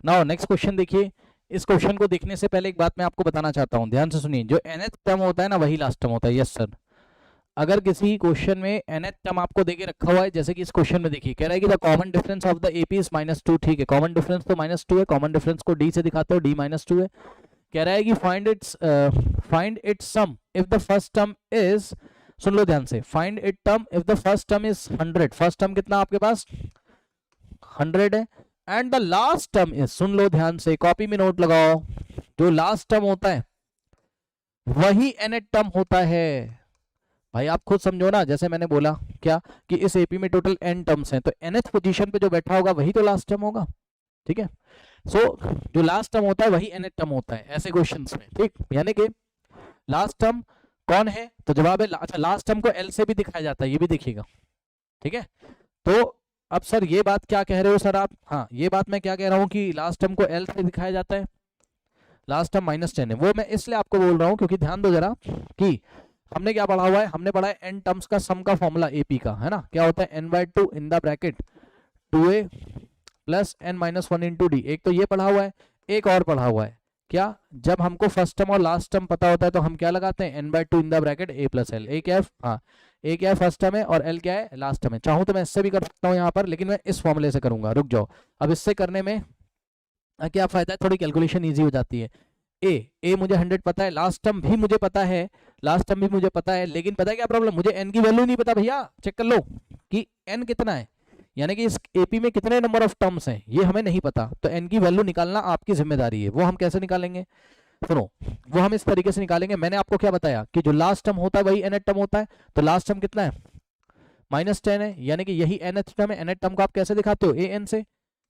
Now next question देखिए। इस question को देखने से पहले एक बात मैं आपको बताना चाहता हूं, ध्यान से सुनिए। जो nth टर्म होता है ना वही लास्ट टर्म होता है। Yes sir. अगर किसी क्वेश्चन में nth टर्म आपको देके रखा हुआ है, जैसे कि इस क्वेश्चन में देखिए, कह रहा है कि the common difference of the AP is -2। ठीक है, कॉमन डिफरेंस तो -2 है। कॉमन डिफरेंस को d से दिखाते हो, d -2 है। कह रहा है कि find its sum if the first term is, सुन लो ध्यान से, find it term if the first term is 100। First term कितना आपके पास 100 है। And the last term is, सुन लो ध्यान से, कॉपी में नोट लगाओ, जो लास्ट टर्म होता है वही nth टर्म होता है। भाई आप खुद समझो ना, जैसे मैंने बोला क्या कि इस एपी में टोटल n टर्म्स हैं, तो nth पोजीशन पे जो बैठा होगा वही तो लास्ट टर्म होगा। ठीक है, सो जो लास्ट टर्म होता है वही nth टर्म होता है ऐसे क्वेश्चंस में। ठीक, यानी कि लास्ट टर्म कौन है, तो जवाब है अच्छा, लास्ट टर्म को l से भी दिखाया जाता है, ये भी देखिएगा। ठीक है, तो अब सर ये बात क्या कह रहे हो सर आप? हाँ, ये बात मैं क्या कह रहा हूँ कि लास्ट टर्म को l से दिखाया जाता है, लास्ट टर्म -10 है। वो मैं इसलिए आपको बोल रहा हूँ क्योंकि ध्यान दो जरा कि हमने क्या पढ़ा हुआ है, हमने पढ़ा है n टर्म्स का सम का फॉर्मूला एपी का, है ना? क्या होता है n/2 in the bracket 2a plus n-1 into D. एक तो ये पढ़ा हुआ है, एक और पढ़ा हुआ है क्या, जब हमको फर्स्ट टर्म और लास्ट टर्म पता होता है तो हम क्या लगाते हैं, n/2 in the bracket a plus L. A क्या है, हाँ, ए क्या है फर्स्ट टर्म है और एल क्या है लास्ट टर्म है। चाहूँ तो मैं इससे भी कर सकता हूँ यहाँ पर, लेकिन मैं इस फॉर्मूले से करूंगा। रुक जाओ, अब इससे करने में क्या फायदा है, थोड़ी कैलकुलेशन ईजी हो जाती है। ए मुझे 100 पता है, लास्ट टर्म भी मुझे पता है, लास्ट टर्म भी मुझे पता है, लेकिन पता है क्या प्रॉब्लम, मुझे एन की वैल्यू नहीं पता। भैया चेक कर लो कि एन कितना है, यानी कि इस एपी में कितने नंबर ऑफ टर्म्स हैं ये हमें नहीं पता, तो एन की वैल्यू निकालना आपकी जिम्मेदारी है। वो हम कैसे निकालेंगे, सुनो, वो हम इस तरीके से निकालेंगे। मैंने आपको क्या बताया कि जो लास्ट टर्म होता है वही nth टर्म होता है, तो लास्ट टर्म कितना है -10 है, यानी कि यही nth टर्म है। nth टर्म को आप कैसे दिखाते हो, an से।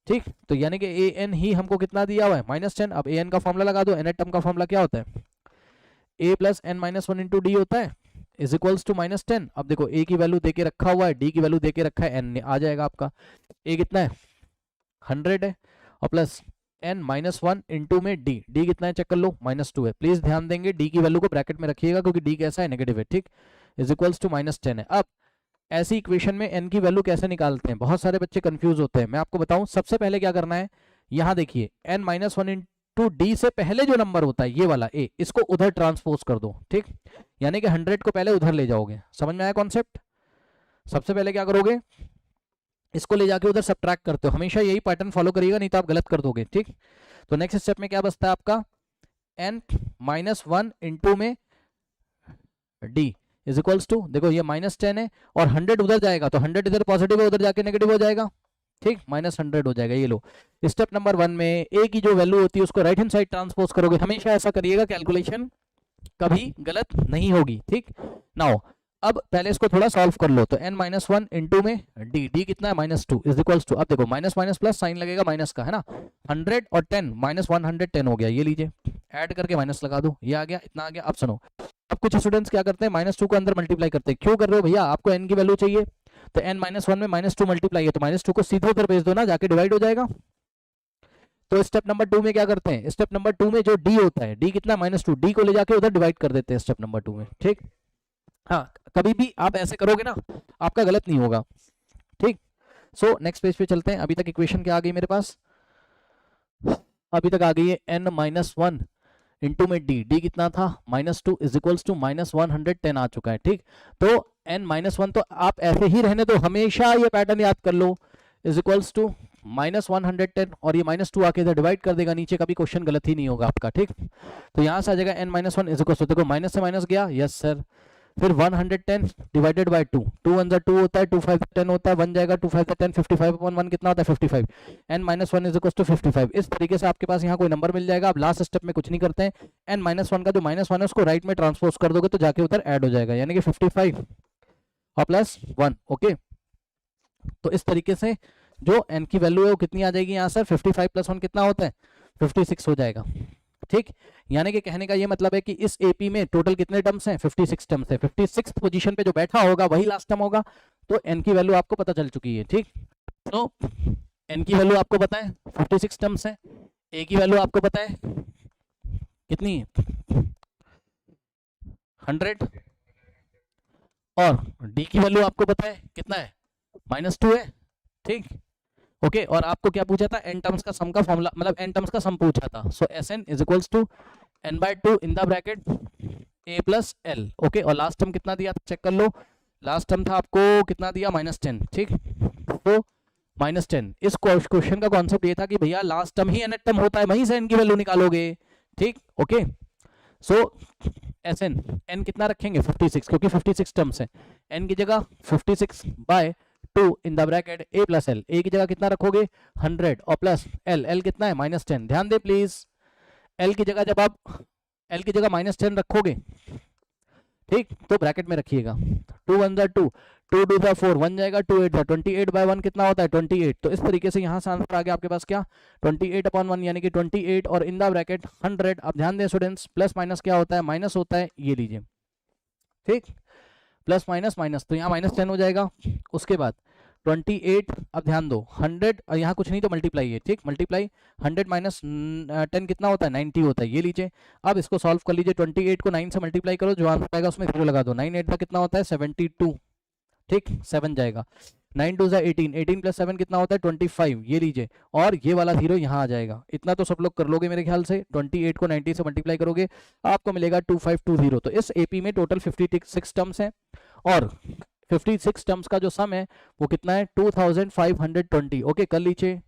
ठीक, तो यानी कि an ही हमको कितना दिया हुआ है -10। अब an का फॉर्मूला लगा दो, nth टर्म का फॉर्मूला क्या होता है, a plus n-1 into D होता है, इज इक्वल्स टू -10। अब देखो a की वैल्यू देके रखा हुआ है, d की वैल्यू देके रखा है, n आ जाएगा आपका। a कितना है 100 है, और प्लस n-1 इंटू में d कितना है चेक कर लो, -2 है। प्लीज ध्यान देंगे, d की वैल्यू को ब्रैकेट में रखिएगा क्योंकि d कैसा है, नेगेटिव है। ठीक, इज इक्वल्स टू -10 है। अब ऐसी इक्वेशन में n की वैल्यू कैसे निकालते हैं, बहुत सारे बच्चे कंफ्यूज होते हैं। मैं आपको बताऊं, सबसे पहले क्या करना है, यहां देखिए n-1 इंटू डी से पहले जो नंबर होता है ये वाला a, इसको उधर ट्रांसपोज कर दो। ठीक, यानी कि 100 को पहले उधर ले जाओगे। समझ में आया कॉन्सेप्ट? सबसे पहले क्या करोगे, इसको ले जाके उधर सब्ट्रैक्ट करते हो। हमेशा यही पैटर्न फॉलो करिएगा, नहीं तो आप गलत कर दोगे। ठीक, तो नेक्स्ट स्टेप में क्या बचता है आपका, n-1 इंटू में d इज इक्वल्स टू, देखो ये -10 है और 100 उधर जाएगा तो 100 इधर पॉजिटिव है, उधर जाके नेगेटिव हो जाएगा। ठीक, -100 हो जाएगा। ये लो, स्टेप नंबर 1 में a की जो वैल्यू होती है उसको राइट हैंड साइड ट्रांसपोज करोगे। हमेशा ऐसा करिएगा, कैलकुलेशन कभी गलत नहीं होगी। ठीक, नाउ अब पहले इसको थोड़ा सॉल्व कर लो, तो n-1 इंटू में d कितना है -2 इज इक्वल्स टू, अब देखो माइनस माइनस प्लस साइन लगेगा माइनस का, है ना? 100 और 10 -110 हो गया, ये लीजिए ऐड करके माइनस लगा दो, ये आ गया, इतना आ गया। अब सुनो, अब कुछ स्टूडेंट्स क्या करते हैं, -2 को अंदर मल्टीप्लाई करते हैं। क्यों कर रहे हो भैया, आपको n की वैल्यू चाहिए, तो n-1 में -2 मल्टीप्लाई है, तो -2 को सीधे उधर भेज दो ना, जाके डिवाइड हो जाएगा। तो स्टेप नंबर 2 में क्या करते हैं, स्टेप नंबर 2 में जो d होता है, d कितना -2, d को ले जाके उधर डिवाइड कर देते हैं स्टेप नंबर 2 में। ठीक, हाँ, कभी भी आप ऐसे करोगे ना आपका गलत नहीं होगा। ठीक, सो नेक्स्ट पेज पे चलते हैं। अभी तक इक्वेशन क्या आ गई मेरे पास, अभी तक आ गई है n-1 इंटू में d कितना था -2 इज इक्वल्स टू -110 आ चुका है। ठीक, तो n-1 तो आप ऐसे ही रहने दो, हमेशा ये पैटर्न याद कर लो, इज इक्वल्स टू -110, और ये -2 आके इधर डिवाइड कर देगा नीचे, कभी क्वेश्चन गलत ही नहीं होगा आपका। ठीक, तो यहां से आ जाएगा n-1 इज इक्वल्स टू, देखो माइनस से माइनस गया, यस सर, फिर 110 डिवाइडेड बाय 2, 2 1 2 होता है, 2 5 10 होता है, 1 जाएगा, 2 5 10, 55 अपॉन 1 कितना होता है 55, n-1 इज इक्वल टू 55। इस तरीके से आपके पास यहाँ कोई नंबर मिल जाएगा। अब लास्ट स्टेप में कुछ नहीं करते हैं, n-1 का जो -1 है उसको राइट में ट्रांसपोज कर दोगे तो जाके उधर ऐड हो जाएगा, यानी कि 55 और प्लस 1। ओके, तो इस तरीके से जो n की वैल्यू है वो कितनी आ जाएगी यहाँ सर, 55 प्लस 1 कितना होता है 56 हो जाएगा। ठीक, यानी कि कहने का ये मतलब है कि इस एपी में टोटल कितने टर्म्स हैं, 56 टर्म्स है। 56 पोजीशन पे जो बैठा होगा वही लास्ट टर्म होगा, तो n की वैल्यू आपको पता चल चुकी है। ठीक, तो n की वैल्यू आपको पता है 56 टर्म्स है, a की वैल्यू आपको पता है कितनी है 100, और d की वैल्यू आपको पता है कितना है -2 है। ठीक, ओके और आपको क्या पूछा था, एन टर्म्स का सम का फॉर्मूला, मतलब एन टर्म्स का सम पूछा था। So S N is equals to N by two in the bracket A plus L. Okay और लास्ट टर्म कितना दिया था चेक कर लो, लास्ट टर्म था आपको कितना दिया, -10। ठीक, तो -10। इस क्वेश्चन का कॉन्सेप्ट ये था कि भैया लास्ट टर्म ही nth टर्म होता है, वहीं से n की वैल्यू निकालोगे। ठीक, ओके सो एस एन कितना रखेंगे 56, क्योंकि 56 टर्म्स है, n की जगह 56 by 2 in the bracket a plus L. a की जगह कितना रखोगे 100 और प्लस l कितना है -10। ध्यान दे प्लीज, l की जगह जब आप l की जगह -10 रखोगे, ठीक, तो ब्रैकेट में रखिएगा 2 1 जा 2, 2 2 जा 4, 1 जाएगा 2 8 जा 28 बाय 1 कितना होता है 28। तो इस तरीके से यहाँ से आंसर आ गया आपके पास क्या 28/1 यानी कि 28 और इन द ब्रैकेट 100। अब ध्यान दें स्टूडेंट्स, प्लस माइनस क्या होता है, माइनस होता है, ये लीजिए। ठीक, प्लस माइनस माइनस, तो यहाँ -10 हो जाएगा। उसके बाद 28, अब ध्यान दो 100 और यहाँ कुछ नहीं तो मल्टीप्लाई है। ठीक, मल्टीप्लाई 100 माइनस 10 कितना होता है 90 होता है, ये लीजिए। अब इसको सॉल्व कर लीजिए, 28 को 9 से मल्टीप्लाई करो, जो आंसर आएगा उसमें 0 लगा दो। 9 8 का कितना होता है 72। ठीक, 7 जाएगा, 9 2 18, 18 प्लस 7 कितना होता है 25, ये लीजिए। और ये वाला 0 यहाँ आ जाएगा। इतना तो सब लोग कर लोगे मेरे ख्याल से, 28 को 90 से मल्टीप्लाई करोगे आपको मिलेगा 2520। तो इस एपी में टोटल 56 टर्म्स हैं और 56 टर्म्स का जो सम है वो कितना है 2520। ओके कर लीजिए,